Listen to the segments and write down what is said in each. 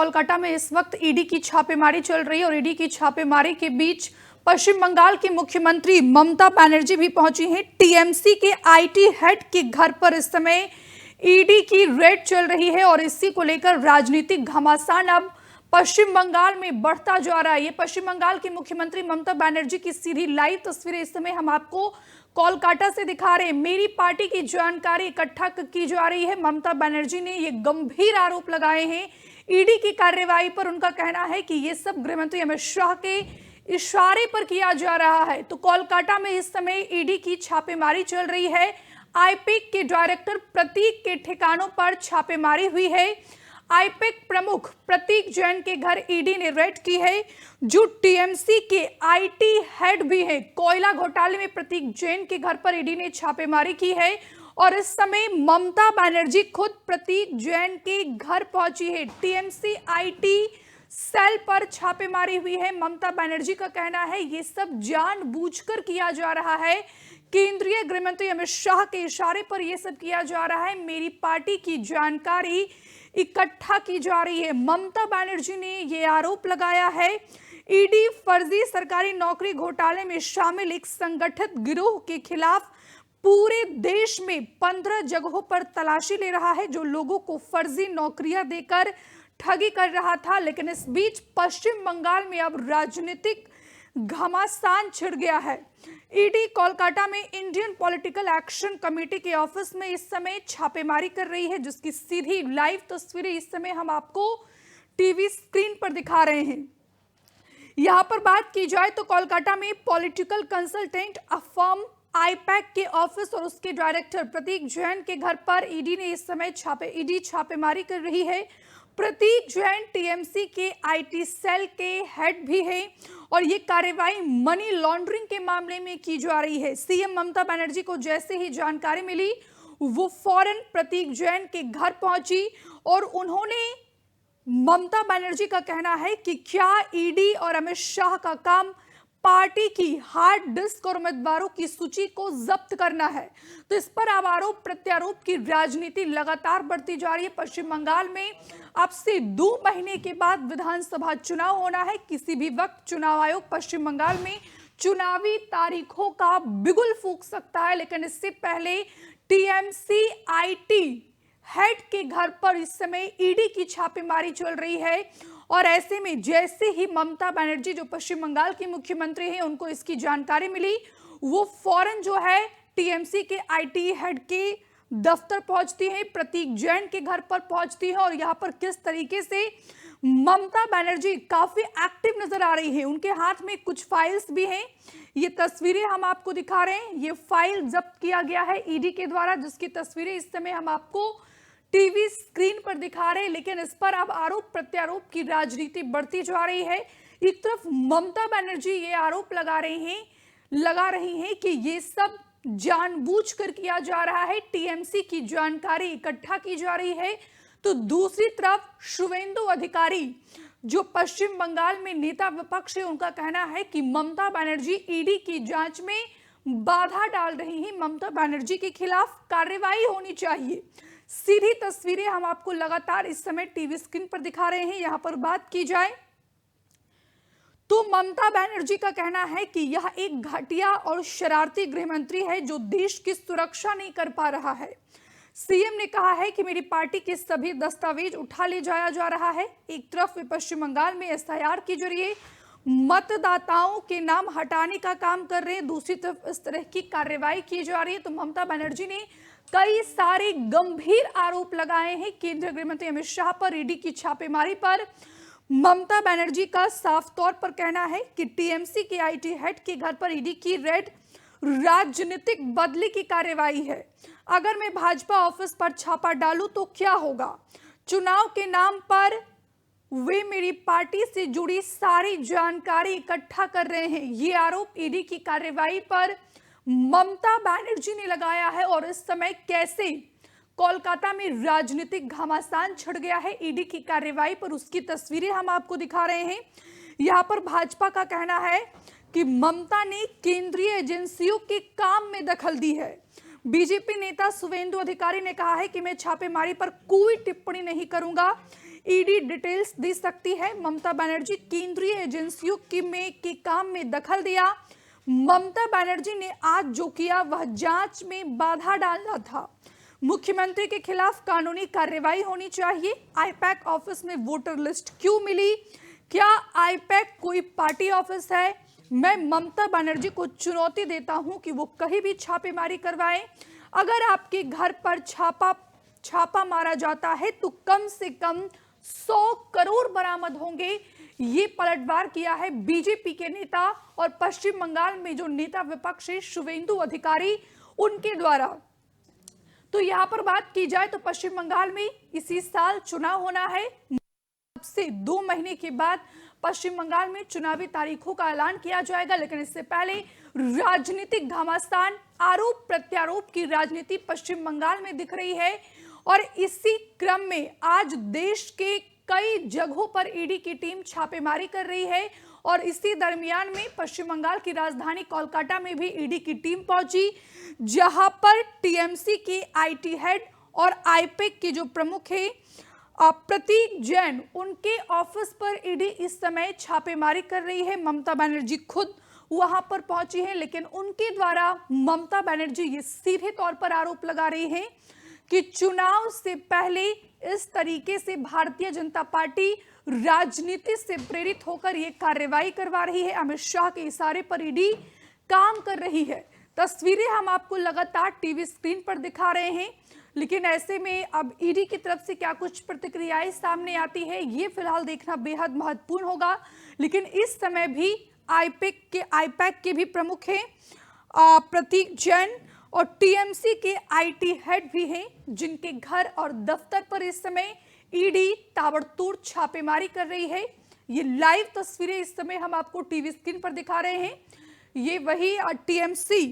कोलकाता में इस वक्त ईडी की छापेमारी चल रही है और ईडी की छापेमारी के बीच पश्चिम बंगाल की मुख्यमंत्री ममता बनर्जी भी पहुंची हैं। टीएमसी के आईटी हेड के घर पर इस समय ईडी की रेड चल रही है और इसी को लेकर राजनीतिक घमासान अब पश्चिम बंगाल में बढ़ता जा रहा है। ये पश्चिम बंगाल की मुख्यमंत्री ममता बनर्जी की सीधी लाइव तस्वीरें इस समय हम आपको कोलकाता से दिखा रहे हैं। मेरी पार्टी की जानकारी इकट्ठा की जा रही है। ममता बनर्जी ने ये गंभीर आरोप लगाए हैं ईडी की कार्रवाई पर। उनका कहना है कि ये सब गृहमंत्री अमित शाह के इशारे पर किया जा रहा है। तो कोलकाता में इस समय ईडी की छापेमारी चल रही है। आईपैक के डायरेक्टर प्रतीक के ठिकानों पर छापेमारी हुई है। आईपैक प्रमुख प्रतीक जैन के घर ईडी ने रेड की है, जो टीएमसी के आईटी हेड भी हैं। कोयला घोटाले में प्रतीक जैन के घर पर ईडी ने छापेमारी की है और इस समय ममता बनर्जी खुद प्रतीक जैन के घर पहुंची है। टीएमसी आईटी सेल पर छापेमारी हुई है। ममता बनर्जी का कहना है ये सब जानबूझकर किया जा रहा है। केंद्रीय गृहमंत्री अमित शाह के इशारे पर यह सब किया जा रहा है। मेरी पार्टी की जानकारी इकट्ठा की जा रही है। ममता बनर्जी ने यह आरोप लगाया है ईडी फर्जी सरकारी नौकरी घोटाले में शामिल एक संगठित गिरोह के खिलाफ पूरे देश में 15 जगहों पर तलाशी ले रहा है, जो लोगों को फर्जी नौकरियां देकर ठगी कर रहा था। लेकिन इस बीच पश्चिम बंगाल में अब राजनीतिक घमासान छिड़ गया है। ईडी कोलकाता में इंडियन पॉलिटिकल एक्शन कमेटी के ऑफिस में इस समय छापेमारी कर रही है, जिसकी सीधी लाइव तस्वीरें इस समय हम आपको टीवी स्क्रीन पर दिखा रहे हैं। यहां पर बात की जाए तो कोलकाता में पॉलिटिकल कंसल्टेंट फर्म आईपैक के ऑफिस और उसके डायरेक्टर प्रतीक जैन के घर पर ईडी ने इस समय छापेमारी कर रही है। प्रतीक जैन टीएमसी के आईटी सेल के हेड भी हैं और ये कार्रवाई मनी लॉन्ड्रिंग के मामले में की जा रही है। सीएम ममता बनर्जी को जैसे ही जानकारी मिली, वो फौरन प्रतीक जैन के घर पहुंची और उन्होंने ममता बनर्जी का कहना है कि क्या ईडी और अमित शाह का काम पार्टी की हार्ड डिस्क और उम्मीदवारों की सूची को जब्त करना है। तो इस पर अब आरोप प्रत्यारोप की राजनीति लगातार बढ़ती जा रही है। पश्चिम बंगाल में अब से 2 महीने के बाद विधानसभा चुनाव होना है। किसी भी वक्त चुनाव आयोग पश्चिम बंगाल में चुनावी तारीखों का बिगुल फूंक सकता है। लेकिन इससे पहले टीएमसी आईटी हेड के घर पर इस समय ईडी की छापेमारी चल रही है और ऐसे में जैसे ही ममता बनर्जी जो पश्चिम बंगाल की मुख्यमंत्री हैं, उनको इसकी जानकारी मिली, वो फौरन जो है टीएमसी के आईटी हेड के दफ्तर पहुंचती हैं, प्रतीक जैन के घर पर पहुंचती हैं और यहां पर किस तरीके से ममता बनर्जी काफी एक्टिव नजर आ रही है। उनके हाथ में कुछ फाइल्स भी हैं। ये तस्वीरें हम आपको दिखा रहे हैं। ये फाइल जब्त किया गया है ईडी के द्वारा, जिसकी तस्वीरें इस समय हम आपको टीवी स्क्रीन पर दिखा रहे हैं। लेकिन इस पर अब आरोप प्रत्यारोप की राजनीति बढ़ती जा रही है। एक तरफ ममता बनर्जी ये आरोप लगा रही हैं कि ये सब जानबूझकर किया जा रहा है, टीएमसी की जानकारी इकट्ठा की जा रही है। तो दूसरी तरफ शुवेंदु अधिकारी जो पश्चिम बंगाल में नेता विपक्ष है, उनका कहना है कि ममता बनर्जी ईडी की जांच में बाधा डाल रही हैं। ममता बनर्जी के खिलाफ कार्रवाई होनी चाहिए। सीधी तस्वीरें हम आपको लगातार इस समय टीवी स्क्रीन पर दिखा रहे हैं। यहां पर बात की जाए तो ममता बनर्जी का कहना है कि यह एक घटिया और शरारती गृहमंत्री है, जो देश की सुरक्षा नहीं कर पा रहा है। सीएम ने कहा है कि मेरी पार्टी के सभी दस्तावेज उठा ले जाया जा रहा है। एक तरफ वे पश्चिम बंगाल में एसआईआर के जरिए मतदाताओं के नाम हटाने का काम कर रहे हैं, दूसरी तरफ इस तरह की कार्रवाई की जा रही है। तो ममता बनर्जी ने कई सारे गंभीर आरोप लगाए हैं केंद्रीय गृहमंत्री अमित शाह पर। ईडी की छापेमारी पर ममता बनर्जी का साफ तौर पर कहना है कि टीएमसी के आईटी हेड के घर पर ईडी की रेड राजनीतिक बदले की कार्रवाई है। अगर मैं भाजपा ऑफिस पर छापा डालूं तो क्या होगा? चुनाव के नाम पर वे मेरी पार्टी से जुड़ी सारी जानकारी इकट्ठा कर रहे हैं। ये आरोप ईडी की कार्रवाई पर ममता बनर्जी ने लगाया है और इस समय कैसे कोलकाता में राजनीतिक घमासान छिड़ गया है ईडी की कार्रवाई पर, उसकी तस्वीरें हम आपको दिखा रहे हैं। यहां पर भाजपा का कहना है कि ममता ने केंद्रीय एजेंसियों के काम में दखल दी है। बीजेपी नेता शुवेंदु अधिकारी ने कहा है कि मैं छापेमारी पर कोई टिप्पणी नहीं करूंगा। ईडी डिटेल्स दे सकती है। ममता बनर्जी केंद्रीय एजेंसियों के काम में दखल दिया। ममता बनर्जी ने आज जो किया वह जांच में बाधा डालना था। मुख्यमंत्री के खिलाफ कानूनी कार्रवाई होनी चाहिए। आईपैक ऑफिस में वोटर लिस्ट क्यों मिली? क्या आईपैक कोई पार्टी ऑफिस है? मैं ममता बनर्जी को चुनौती देता हूं कि वो कहीं भी छापेमारी करवाएं। अगर आपके घर पर छापा मारा जाता है तो कम से कम 100 करोड़ बरामद होंगे। ये पलटवार किया है बीजेपी के नेता और पश्चिम बंगाल में जो नेता विपक्ष है शुवेंदु अधिकारी, उनके द्वारा। तो यहां पर बात की जाए तो पश्चिम बंगाल में इसी साल चुनाव होना है। अब से 2 महीने के बाद पश्चिम बंगाल में चुनावी तारीखों का ऐलान किया जाएगा, लेकिन इससे पहले राजनीतिक घमासान, आरोप प्रत्यारोप की राजनीति पश्चिम बंगाल में दिख रही है। और इसी क्रम में आज देश के कई जगहों पर ईडी की टीम छापेमारी कर रही है और इसी दरमियान में पश्चिम बंगाल की राजधानी कोलकाता में भी ईडी की टीम पहुंची, जहां पर टीएमसी के आईटी हेड और आईपैक के जो प्रमुख हैं प्रतीक जैन, उनके ऑफिस पर ईडी इस समय छापेमारी कर रही है। ममता बनर्जी खुद वहां पर पहुंची है, लेकिन उनके द्वारा ममता बनर्जी ये सीधे तौर पर आरोप लगा रही है कि चुनाव से पहले इस तरीके से भारतीय जनता पार्टी राजनीति से प्रेरित होकर ये कार्रवाई करवा रही है। अमित शाह के इशारे पर ईडी काम कर रही है। तस्वीरें हम आपको लगातार टीवी स्क्रीन पर दिखा रहे हैं, लेकिन ऐसे में अब ईडी की तरफ से क्या कुछ प्रतिक्रियाएं सामने आती है, ये फिलहाल देखना बेहद महत्वपूर्ण होगा। लेकिन इस समय भी आईपैक के भी प्रमुख हैं प्रतीक जैन और टीएमसी के आईटी हेड भी हैं, जिनके घर और दफ्तर पर इस समय ईडी ताबड़तोड़ छापेमारी कर रही है। ये लाइव तस्वीरें इस समय हम आपको टीवी स्क्रीन पर दिखा रहे हैं। ये वही टीएमसी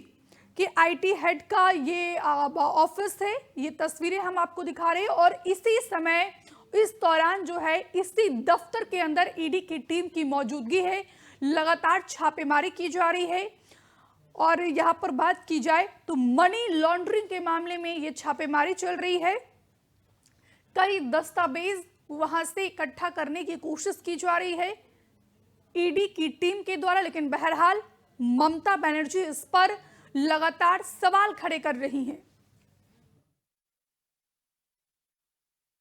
के आईटी हेड का ये ऑफिस है। ये तस्वीरें हम आपको दिखा रहे हैं और इसी समय इस दौरान जो है इसी दफ्तर के अंदर ईडी की टीम की मौजूदगी है। लगातार छापेमारी की जा रही है। और यहां पर बात की जाए तो मनी लॉन्ड्रिंग के मामले में ये छापेमारी चल रही है। कई दस्तावेज वहां से इकट्ठा करने की कोशिश की जा रही है ईडी की टीम के द्वारा, लेकिन बहरहाल ममता बनर्जी इस पर लगातार सवाल खड़े कर रही हैं।